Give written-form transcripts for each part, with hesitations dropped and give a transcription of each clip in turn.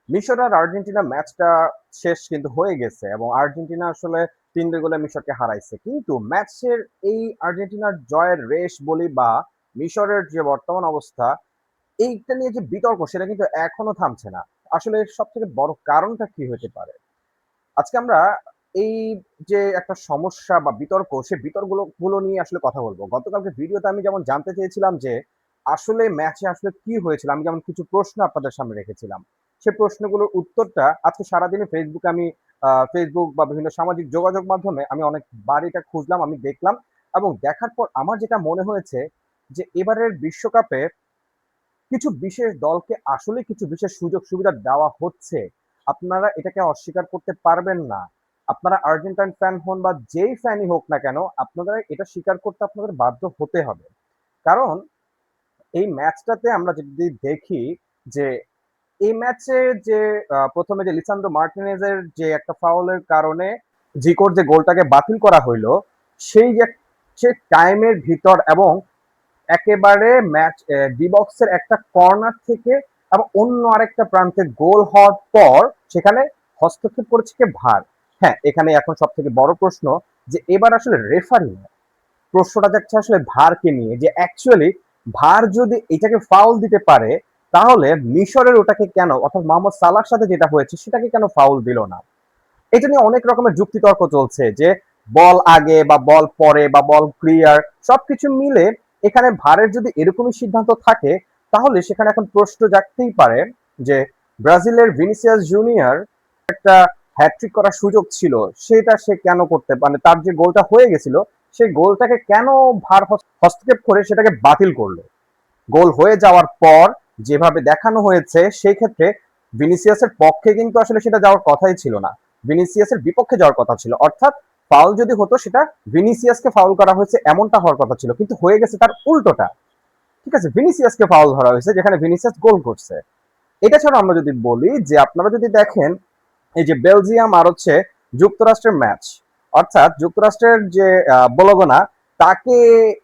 মিশর আর আর্জেন্টিনা ম্যাচটা শেষ কিন্তু হয়ে গেছে এবং আর্জেন্টিনা আসলে ৩-২ গোলে মিশরকে হারাইছে। কিন্তু ম্যাচের এই আর্জেন্টিনার জয়ের রেশ বলি বা মিশরের যে বর্তমান অবস্থা, এইটা নিয়ে যে বিতর্ক সেটা কিন্তু এখনো থামছে না। আসলে এর সবথেকে বড় কারণটা কি হতে পারে? আজকে আমরা এই যে একটা সমস্যা বা বিতর্ক, সে বিতর্কগুলো নিয়ে আসলে কথা বলব। গতকালকে ভিডিওতে আমি যেমন জানতে চেয়েছিলাম যে, আসলে ম্যাচে আসলে কি হয়েছিল? আমি যেমন কিছু প্রশ্ন আপনাদের সামনে রেখেছিলাম। সে প্রশ্নগুলোর উত্তরটা আজকে সারাদিনে ফেসবুকে আমি ফেসবুক বা বিভিন্ন সামাজিক যোগাযোগ মাধ্যমে আমি অনেকবার এটা খুঁজলাম, আমি দেখলাম এবং দেখার পর আমার যেটা মনে হয়েছে যে, এবারের বিশ্বকাপে কিছু বিশেষ দলকে আসলে কিছু বিশেষ সুযোগ সুবিধা দেওয়া হচ্ছে। আপনারা এটাকে অস্বীকার করতে পারবেন না। আপনারা আর্জেন্টাইন ফ্যান হন বা যেই ফ্যানই হোক না কেন, আপনারা এটা স্বীকার করতে আপনাদের বাধ্য হতে হবে। কারণ এই ম্যাচটাতে আমরা যদি দেখি যে এই ম্যাচে যে ১ম এ যে লিসান্দ্রো মার্টিনেজের যে একটা ফাউলের কারণে জিকোর যে গোলটাকে বাতিল করা হইলো, সেই যে সে টাইমের ভিতর এবং একেবারে ম্যাচ ডি বক্সের একটা কর্নার থেকে এবং অন্য আরেকটা প্রান্তে গোল হওয়ার পর সেখানে হস্তক্ষেপ করেছে কে? ভার। হ্যাঁ, এখানে এখন সব থেকে বড় প্রশ্ন যে এবার আসলে রেফারি না, প্রশ্নটা যাচ্ছে আসলে ভারকে নিয়ে যে অ্যাকচুয়ালি ভার যদি এটাকে ফাউল দিতে পারে তাহলে মিশরের ওটাকে কেন, অর্থাৎ মোহাম্মদ সালাহর সাথে যেটা হয়েছে সেটাকে কেন ফাউল দিল না? এটা নিয়ে অনেক রকমের যুক্তিতর্ক চলছে যে বল আগে বা বল পরে বা বল ক্লিয়ার সবকিছু মিলে এখানে ভারের যদি এরকমই সিদ্ধান্ত থাকে তাহলে সেখানে এখন প্রশ্ন জাগতেই পারে যে ব্রাজিলের ভিনিসিয়াস জুনিয়র একটা হ্যাট্রিক করার সুযোগ ছিল, সেটা সে কেন করতে, মানে তার যে গোলটা হয়ে গেছিল সেই গোলটাকে কেন ভার হস্তক্ষেপ করে সেটাকে বাতিল করলো? গোল হয়ে যাওয়ার পর যেভাবে দেখানো হয়েছে সেই ক্ষেত্রে ভিনিসিয়াসের পক্ষে কিন্তু আসলে সেটা যাওয়ার কথাই ছিল না, ভিনিসিয়াসের বিপক্ষে যাওয়ার কথা ছিল। অর্থাৎ ফাউল যদি হতো সেটা ভিনিসিয়াসকে ফাউল করা হয়েছে এমনটা হওয়ার কথা ছিল, কিন্তু হয়ে গেছে তার উল্টোটা। ঠিক আছে, ভিনিসিয়াসকে ফাউল ধরা হয়েছে যেখানে ভিনিসিয়াস গোল করছে। এটা ছাড়া আমরা যদি বলি যে আপনারা যদি দেখেন এই যে বেলজিয়াম আর হচ্ছে যুক্তরাষ্ট্রের ম্যাচ, অর্থাৎ যুক্তরাষ্ট্রের যে বলগনা, তাকে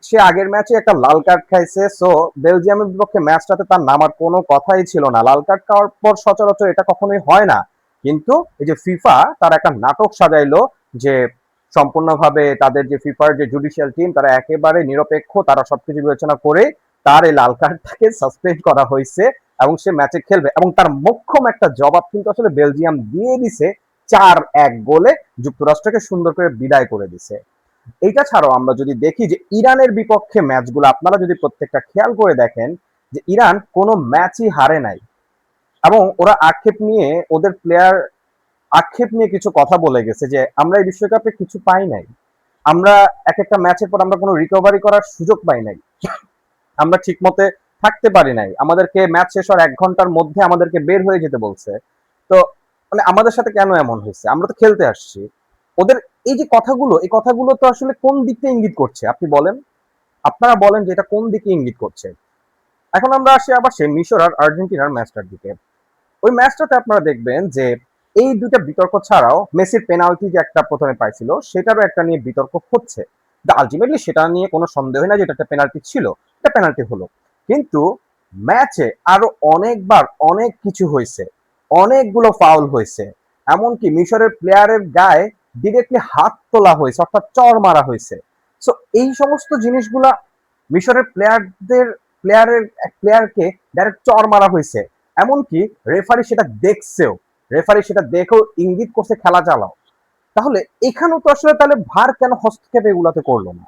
সে আগের ম্যাচে একটা লাল কার্ড খাইছে, সো বেলজিয়ামের বিপক্ষে ম্যাচটাতে তার নামার কোনো কথাই ছিল না। লাল কার্ড খাওয়ার পর সচরাচর এটা কখনোই হয় না, কিন্তু এই যে ফিফা তারা একটা নাটক সাজাইলো যে সম্পূর্ণভাবে তাদের যে ফিফার যে জুডিশিয়াল টিম তারা একেবারে নিরপেক্ষ, তারা সবকিছু বিবেচনা করে তার এই লাল কার্ডটাকে সাসপেন্ড করা হয়েছে এবং সে ম্যাচে খেলবে এবং তার মোক্ষম একটা জবাব কিন্তু আসলে বেলজিয়াম দিয়ে দিছে ৪-১ গোলে, যুক্তরাষ্ট্রকে সুন্দর করে বিদায় করে দিছে। এইটা ছাড়াও আমরা যদি দেখি যে ইরানের বিপক্ষে ম্যাচগুলো আপনারা যদি প্রত্যেকটা খেয়াল করে দেখেন যে ইরান কোনো ম্যাচই হারে নাই এবং ওরা আক্ষেপ নিয়ে ওদের প্লেয়ার আক্ষেপ নিয়ে কিছু কথা বলে গেছে যে আমরা এই বিশ্বকাপে কিছু পাই নাই, আমরা এক একটা ম্যাচের পর আমরা কোনো রিকভারি করার সুযোগ পাই নাই, আমরা ঠিক মতে থাকতে পারি নাই, আমাদেরকে ম্যাচ শেষ হওয়ার ১ ঘন্টার মধ্যে আমাদেরকে বের হয়ে যেতে বলছে। তো মানে আমাদের সাথে কেন এমন হয়েছে? আমরা তো খেলতে আসছি। ওদের এই যে কথাগুলো, এই কথাগুলো তো আসলে কোন দিকটা ইঙ্গিত করছে আপনি বলেন? আপনারা বলেন যে এটা কোন দিকে ইঙ্গিত করছে? এখন আমরা আসি আবার সেই মিশর আর আর্জেন্টিনার ম্যাচটার দিকে। ওই ম্যাচটাতে আপনারা দেখবেন যে এই দুইটা বিতর্ক ছাড়াও মেসির পেনাল্টি যে একটা প্রথমে পাইছিল সেটারও একটা নিয়ে বিতর্ক হচ্ছে। আলটিমেটলি সেটা নিয়ে কোনো সন্দেহই না যে এটা একটা পেনাল্টি ছিল, এটা পেনাল্টি হলো। কিন্তু ম্যাচে আরো অনেকবার অনেক কিছু হয়েছে, অনেকগুলো ফাউল হয়েছে, এমনকি মিশরের প্লেয়ারের গায়ে ডিরেক্টলি হাত তোলা হয়েছে, অর্থাৎ চড় মারা হয়েছে। সো এই সমস্ত জিনিসগুলা মিশরের প্লেয়ারের এক প্লেয়ারকে ডাইরেক্ট চড় মারা হয়েছে, এমনকি রেফারি সেটা দেখছেও, রেফারি সেটা দেখেও ইঙ্গিত করছে খেলা চালাও। তাহলে এখানেও তো আসলে তাহলে ভার কেন হস্তক্ষেপ এগুলাতে করলো না?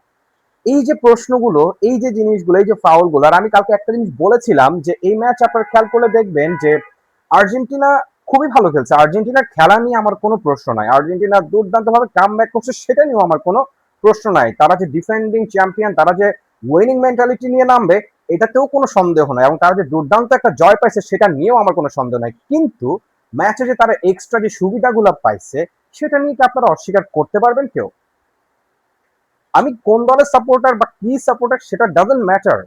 এই যে প্রশ্নগুলো, এই যে জিনিসগুলো, এই যে ফাউলগুলো, আর আমি কালকে একটা জিনিস বলেছিলাম যে এই ম্যাচ আপনারা খেয়াল করলে দেখবেন যে আর্জেন্টিনা খুবই ভালো খেলছে, আর্জেন্টিনার খেলা নিয়ে আমার কোনো প্রশ্ন নাই, আর্জেন্টিনা দুর্দান্ত ভাবে কাম ব্যাক করছে সেটা নিয়েও আমার কোনো প্রশ্ন নাই, তারা যে ডিফেন্ডিং চ্যাম্পিয়ন, তারা যে উইনিং মেন্টালিটি নিয়ে নামবে এটাতেও কোনো সন্দেহ নাই এবং তারা যে দুর্দান্ত একটা জয় পাইছে সেটা নিয়েও আমার কোনো সন্দেহ নাই। কিন্তু ম্যাচে যে তারা এক্সট্রা যে সুবিধাগুলো পাইছে সেটা নিয়ে কি আপনারা অস্বীকার করতে পারবেন কেউ? আমি কোন দলের সাপোর্টার বা কি সাপোর্টার সেটা ডাজন্ট ম্যাটার,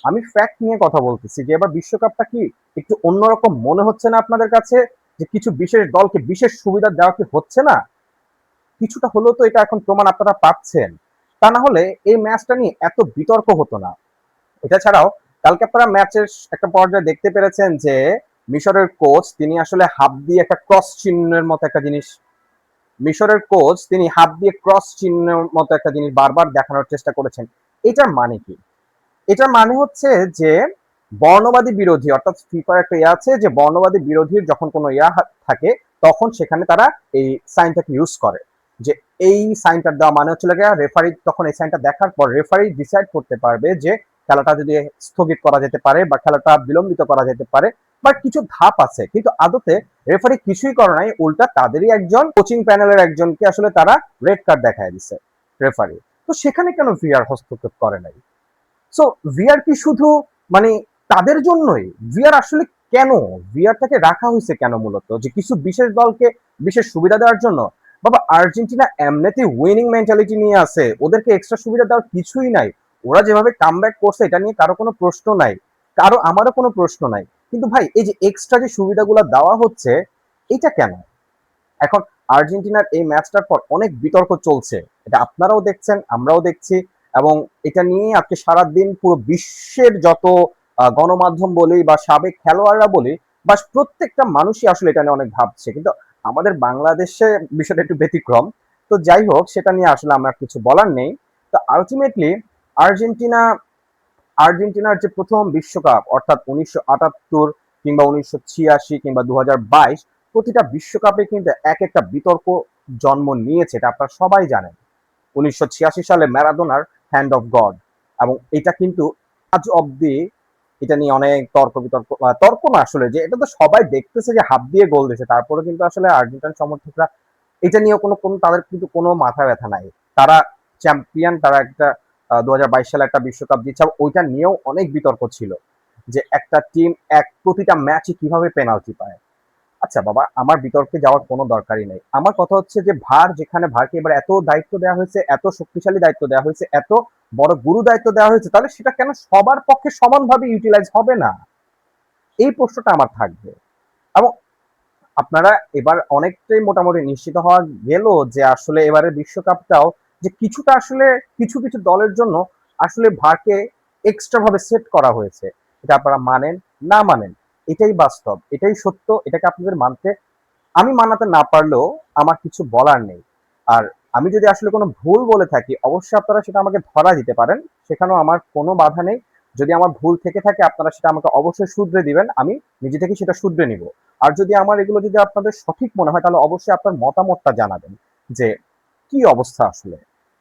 আমি ফ্যাক্ট নিয়ে কথা বলতেছি যে এবার বিশ্বকাপটা কি একটু অন্যরকম মনে হচ্ছে না আপনাদের কাছে? যে কিছু বিশেষ দলকে বিশেষ সুবিধা দেওয়া কি হচ্ছে না? কিছুটা হলেও তো এটা এখন প্রমাণ আপনারা পাচ্ছেন। তা না হলে এই ম্যাচটা নিয়ে এত বিতর্ক হতো না। এটা ছাড়াও কালকে আপনারা ম্যাচের একটা পর্যায়ে দেখতে পেরেছেন যে মিশরের কোচ তিনি আসলে হাত দিয়ে একটা ক্রস চিহ্নের মতো একটা জিনিস মিশরের কোচ তিনি হাত দিয়ে ক্রস চিহ্নের মতো একটা জিনিস বারবার দেখানোর চেষ্টা করেছেন। এটার মানে কি? এটার মানে হচ্ছে যে বর্ণবাদী বিরোধী, অর্থাৎ ফিফার একটা ইয়ে আছে যে বর্ণবাদী বিরোধীর যখন কোনো থাকে তখন সেখানে তারা এই সাইনটাকে ইউজ করে, যে এই সাইনটা দেওয়া মানে হচ্ছে লাগে রেফারি তখন এই সাইনটা দেখার পর রেফারি ডিসাইড করতে পারবে যে খেলাটা যদি স্থগিত করা যেতে পারে বা খেলাটা বিলম্বিত করা যেতে পারে বা কিছু ধাপ আছে। কিন্তু আদতে রেফারি কিছুই করে নাই, উল্টা তাদেরই একজন কোচিং প্যানেলের একজনকে আসলে তারা রেড কার্ড দেখায় দিছে রেফারি। তো সেখানে কেন ভিআর হস্তক্ষেপ করে নাই? সো ভিআর কি শুধু মানে তাদের জন্যই? ভিআর আসলে কেন? ভিআরটাকে রাখা হয়েছে কেন মূলত? যে কিছু বিশেষ দলকে বিশেষ সুবিধা দেওয়ার জন্য? বাবা আর্জেন্টিনা এমনিতেই উইনিং মেন্টালিটি নিয়ে আছে, ওদেরকে এক্সট্রা সুবিধা দেওয়ার কিছুই নাই। ওরা যেভাবে কামব্যাক করছে এটা নিয়ে কারো কোনো প্রশ্ন নাই, আমারও কোনো প্রশ্ন নাই। কিন্তু ভাই এই যে এক্সট্রা যে সুবিধাগুলো দেওয়া হচ্ছে এটা কেন? এখন আর্জেন্টিনার এই ম্যাচটার পর অনেক বিতর্ক চলছে, এটা আপনারাও দেখছেন আমরাও দেখছি, এবং এটা নিয়ে আজকে সারাদিন পুরো বিশ্বের যত গণমাধ্যম বলি বা সাবেক খেলোয়াড়রা বলি বা প্রত্যেকটা মানুষই আসলে এটা নিয়ে অনেক ভাবছে। কিন্তু আমাদের বাংলাদেশে বিষয়টা একটু ব্যতিক্রম। তো যাই হোক, সেটা নিয়ে আসলে আমার কিছু বলার নেই। তো আলটিমেটলি আর্জেন্টিনা আর্জেন্টিনার যে প্রথম বিশ্বকাপ অর্থাৎ 1978 কিংবা 1986 কিংবা 2022, প্রতিটা বিশ্বকাপে কিন্তু এক একটা বিতর্ক জন্ম নিয়েছে, এটা আপনারা সবাই জানেন। 1986 সালে ম্যারাডোনার হ্যান্ড অফ গড, এবং এটা কিন্তু আজ অব্দি এটা নিয়ে অনেক তর্ক বিতর্ক, তর্ক না আসলে, যে এটা তো সবাই দেখতেছে যে হাত দিয়ে গোল দিয়েছে, তারপরে কিন্তু আসলে আর্জেন্টাইন সমর্থকরা এটা নিয়ে কোনো কোনো তাদের কিন্তু কোনো মাথা ব্যথা নাই। তারা চ্যাম্পিয়ন, তারা একটা 2022 সালে একটা বিশ্বকাপ জিতছে, ওইটা নিয়েও অনেক বিতর্ক ছিল যে একটা টিম প্রতিটা ম্যাচে কিভাবে পেনাল্টি পায়। আচ্ছা বাবা, আমার বিতর্কে যাওয়ার কোনো দরকারই নেই। আমার কথা হচ্ছে যে যেখানে ভারকে এবার এত দায়িত্ব দেওয়া হয়েছে, এত শক্তিশালী দায়িত্ব দেওয়া হয়েছে, এত বড় গুরু দায়িত্ব দেওয়া হয়েছে, তাহলে সেটা কেন সবার পক্ষে সমানভাবে ইউটিলাইজ হবে না? এই প্রশ্নটা আমার থাকবে। এবং আপনারা এবার অনেকটাই মোটামুটি নিশ্চিত হওয়া গেল যে আসলে এবারে বিশ্বকাপটাও যে কিছুটা আসলে কিছু কিছু দলের জন্য আসলে ভারকে এক্সট্রা ভাবে সেট করা হয়েছে। এটা আপনারা মানেন না মানেন, এটাই বাস্তব, এটাই সত্য। এটাকে আপনাদের মানতে, আমি মানাতে না পারলেও আমার কিছু বলার নেই। আর আমি যদি আসলে কোনো ভুল বলে থাকি অবশ্যই আপনারা সেটা আমাকে ধরা দিতে পারেন, সেখানেও আমার কোনো বাধা নেই। যদি আমার ভুল থেকে থাকে আপনারা সেটা আমাকে অবশ্যই শুধরে দিবেন, আমি নিজে থেকে সেটা শুধরে নিব। আর যদি আমার এগুলো যদি আপনাদের সঠিক মনে হয় তাহলে অবশ্যই আপনার মতামতটা জানাবেন যে কি অবস্থা আসলে।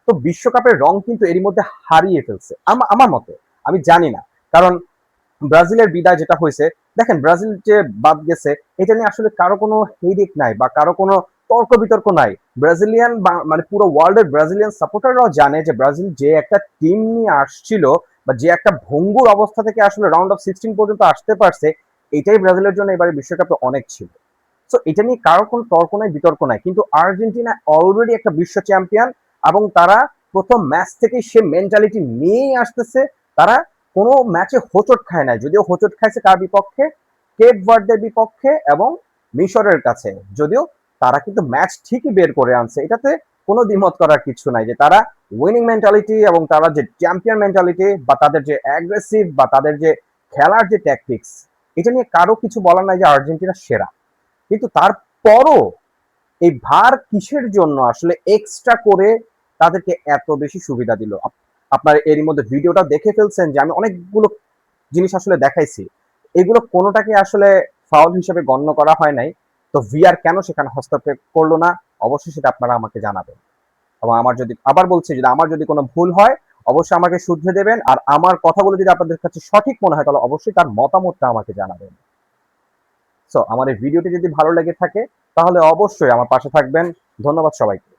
তো বিশ্বকাপের রং কিন্তু এরই মধ্যে হারিয়ে ফেলছে আমার মতে, আমি জানি না। কারণ ব্রাজিলের বিদায় যেটা হয়েছে, দেখেন ব্রাজিল যে বাদ গেছে এটা নিয়ে আসলে কারো কোনো হেডেক নাই বা কারো কোনো তর্ক বিতর্ক নাই। ব্রাজিলিয়ান মানে পুরো ওয়ার্ল্ডের ব্রাজিলিয়ান সাপোর্টাররাও জানে যে ব্রাজিল যে একটা টিম নিয়ে আসছিল বা যে একটা ভঙ্গুর অবস্থা থেকে আসলে রাউন্ড অফ 16 পর্যন্ত আসতে পারছে, এটাই ব্রাজিলের জন্য এবারে বিশ্বকাপে অনেক ছিল। সো এটা নিয়ে কারো কোনো তর্ক নাই বিতর্ক নাই। কিন্তু আর্জেন্টিনা অলরেডি একটা বিশ্ব চ্যাম্পিয়ন, এবং তারা প্রথম ম্যাচ থেকেই সে মেন্টালিটি নিয়েই আসতেছে। তারা কোনো ম্যাচে হোঁচট খায় নাই, যদিও হোঁচট খাইছে কার বিপক্ষে? কেপ ভার্দের বিপক্ষে এবং মিশরের কাছে। যদিও তারা কিন্তু ম্যাচ ঠিকই বের করে আনছে, এটাতে কোনো দ্বিমত করার কিছু নাই যে তারা উইনিং মেন্টালিটি এবং তারা যে চ্যাম্পিয়ন মেন্টালিটি বা তাদের যে অ্যাগ্রেসিভ বা তাদের যে খেলার যে ট্যাকটিক্স, এটা নিয়ে কারো কিছু বলার নাই যে আর্জেন্টিনা সেরা। কিন্তু তারপরও এই ভার কিসের জন্য আসলে এক্সট্রা করে তাদেরকে এত বেশি সুবিধা দিল? আপনার এরই মধ্যে ভিডিওটা দেখে ফেলছেন যে আমি অনেকগুলো জিনিস আসলে দেখাইছি, এগুলো কোনোটাকে আসলে ফাউল হিসেবে গণ্য করা হয় নাই। তো ভিআর কেন সেখানে হস্তক্ষেপ করলো না? অবশ্যই সেটা আপনারা আমাকে জানাবেন। এবং আমার যদি, আবার বলছি, যদি আমার যদি কোনো ভুল হয় অবশ্যই আমাকে শুধরে দেবেন। আর আমার কথাগুলো যদি আপনাদের কাছে সঠিক মনে হয় তাহলে অবশ্যই তার মতামতটা আমাকে জানাবেন। সো আমার এই ভিডিওটি যদি ভালো লেগে থাকে তাহলে অবশ্যই আমার পাশে থাকবেন। ধন্যবাদ সবাইকে।